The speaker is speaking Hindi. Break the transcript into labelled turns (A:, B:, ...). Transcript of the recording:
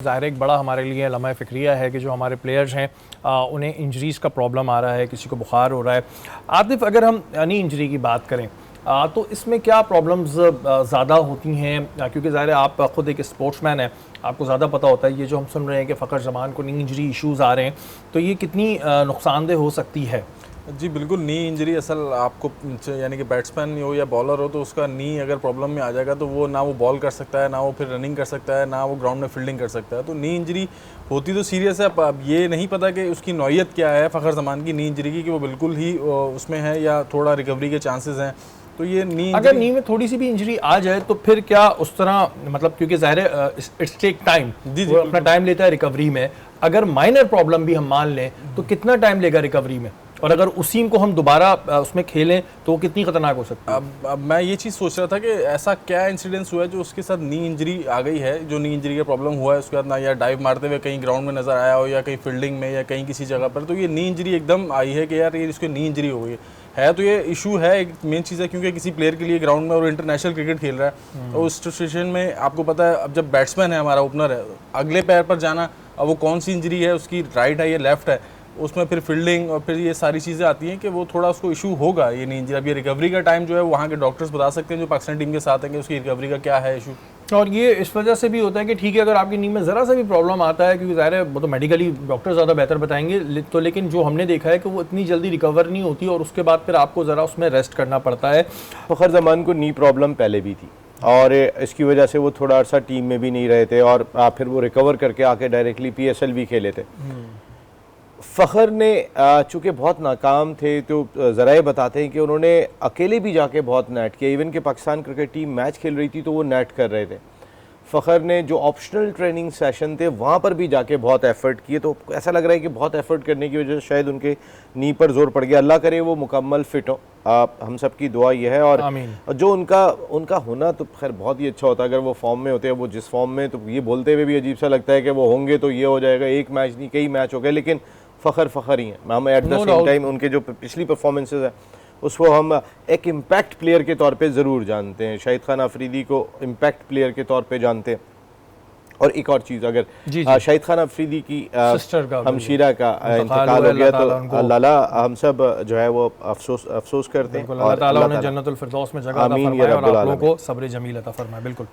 A: ज़ाहिर एक बड़ा हमारे लिए लम्हा फ़िक्रिया है कि जो हमारे प्लेयर्स हैं उन्हें इंजरीज़ का प्रॉब्लम आ रहा है, किसी को बुखार हो रहा है। आतिफ, अगर हम नी इंजरी की बात करें तो इसमें क्या प्रॉब्लम्स ज़्यादा होती हैं? क्योंकि ज़ाहिर है आप ख़ुद एक स्पोर्ट्समैन हैं, आपको ज़्यादा पता होता है। ये जो हम सुन रहे हैं कि फ़खर जमान को नी इंजरी इशूज़ आ रहे हैं, तो ये कितनी नुकसानदेह हो सकती है?
B: जी बिल्कुल, नी इंजरी असल आपको यानी कि बैट्समैन हो या बॉलर हो तो उसका नी अगर प्रॉब्लम में आ जाएगा तो वो ना वो बॉल कर सकता है, ना वो फिर रनिंग कर सकता है, ना वो ग्राउंड में फील्डिंग कर सकता है। तो नी इंजरी होती तो सीरियस है। अब ये नहीं पता कि उसकी नौयत क्या है फ़खर जमान की नी इंजरी की, कि वो बिल्कुल ही उसमें है या थोड़ा रिकवरी के चांसेस हैं। तो ये नी
A: अगर नी में थोड़ी सी भी इंजरी आ जाए तो फिर क्या उस तरह, मतलब क्योंकि ज़ाहिर है इट्स टेक टाइम, वो अपना टाइम लेता है रिकवरी में। अगर माइनर प्रॉब्लम भी हम मान लें तो कितना टाइम लेगा रिकवरी में? और अगर उसी को हम दोबारा उसमें खेलें तो वो कितनी खतरनाक हो सकती है?
B: अब मैं ये चीज़ सोच रहा था कि ऐसा क्या इंसिडेंस हुआ है जो उसके साथ नी इंजरी आ गई है, जो नी इंजरी का प्रॉब्लम हुआ है उसके बाद ना या डाइव मारते हुए कहीं ग्राउंड में नज़र आया हो या कहीं फील्डिंग में या कहीं किसी जगह पर, तो ये नी इंजरी एकदम आई है कि यार ये इसको नी इंजरी हो गई है। तो ये इशू है, एक मेन चीज़ है, क्योंकि किसी प्लेयर के लिए ग्राउंड में और इंटरनेशनल क्रिकेट खेल रहा है और उस सिचुएशन में आपको पता है, अब जब बैट्समैन है हमारा, ओपनर है, अगले पैर पर जाना, अब वो कौन सी इंजरी है उसकी, राइट है या लेफ्ट है, उसमें फिर फील्डिंग और फिर ये सारी चीज़ें आती हैं कि वो थोड़ा उसको इशू होगा ये नी इंजरी। अब ये रिकवरी का टाइम जो है वहाँ के डॉक्टर्स बता सकते हैं जो पाकिस्तान टीम के साथ हैं कि उसकी रिकवरी का क्या है इशू।
A: और ये इस वजह से भी होता है कि ठीक है, अगर आपकी नी में ज़रा सा भी प्रॉब्लम आता है, क्योंकि ज़ाहिर है वो तो मेडिकली डॉक्टर ज़्यादा बेहतर बताएंगे, तो लेकिन जो हमने देखा है कि वो इतनी जल्दी रिकवर नहीं होती और उसके बाद फिर आपको ज़रा उसमें रेस्ट करना पड़ता है।
C: फ़खर जमान को नी प्रॉब्लम पहले भी थी और इसकी वजह से वो थोड़ा अर्सा टीम में भी नहीं रहे थे और फिर वो रिकवर करके आके डायरेक्टली PSL भी खेले थे। फ़खर ने चूँकि बहुत नाकाम थे तो ज़राए बताते हैं कि उन्होंने अकेले भी जाके बहुत नेट किया। इवन कि पाकिस्तान क्रिकेट टीम मैच खेल रही थी तो वो नेट कर रहे थे। फ़खर ने जो ऑप्शनल ट्रेनिंग सेशन थे वहाँ पर भी जाके बहुत एफ़र्ट किए, तो ऐसा लग रहा है कि बहुत एफ़र्ट करने की वजह से शायद उनके नी पर ज़ोर पड़ गया। अल्लाह करे वो मुकम्मल फ़िट हो, हम सब की दुआ ये है। और जो उनका होना तो खैर बहुत ही अच्छा होता है अगर वो फॉर्म में होते हैं। वो जिस फॉर्म में, तो ये बोलते हुए भी अजीब सा लगता है कि वो होंगे तो ये हो जाएगा, एक मैच नहीं कई मैच हो गए, लेकिन फ़खर ही हैं। हम एट द सेम टाइम उनके जो पिछली परफॉर्मेंसेज है उसको हम एक इम्पैक्ट प्लेयर के तौर पे ज़रूर जानते हैं। शाहिद खान अफरीदी को इम्पैक्ट प्लेयर के तौर पे जानते हैं। और एक और चीज़, अगर शाहिद खान अफरीदी की हमशीरा का इंतकाल हो गया तो अल्लाह हम सब जो है वो अफसोस करते हैं।
A: अल्लाह ताला उन्हें जन्नतुल फिरदौस में जगह अता फरमाए और आप लोगों को सब्र जमील अता फरमाए। बिल्कुल।